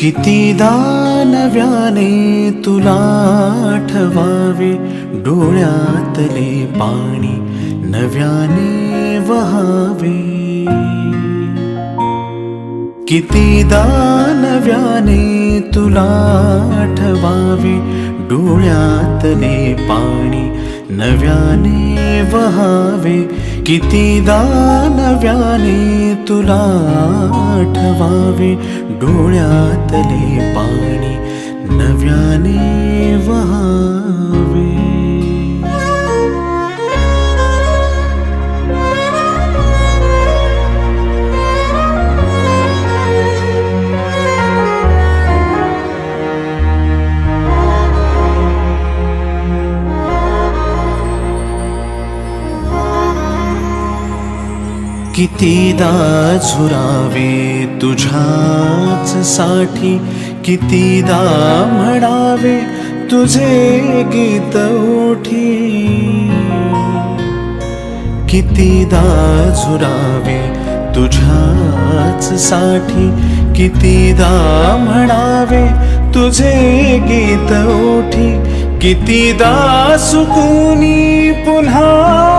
कितीदा नव्याने तुला आठवावे, डोळ्यातले पाणी नव्याने वहावे. कितीदा नव्याने तुला आठवावे, डोळ्यातले पाणी नव्याने वहावे. कितीदा नव्याने तुला आठवावे, डोळ्यातले पाणी नव्याने वहावे. कितीदा झुरावे तुझ्याच साठी, कितीदा म्हणावे तुझे गीत ओठी. कितीदा झुरावे तुझ्याच साठी, कितीदा म्हणावे तुझे गीत ओठी. कितीदा सुकूनी पुन्हा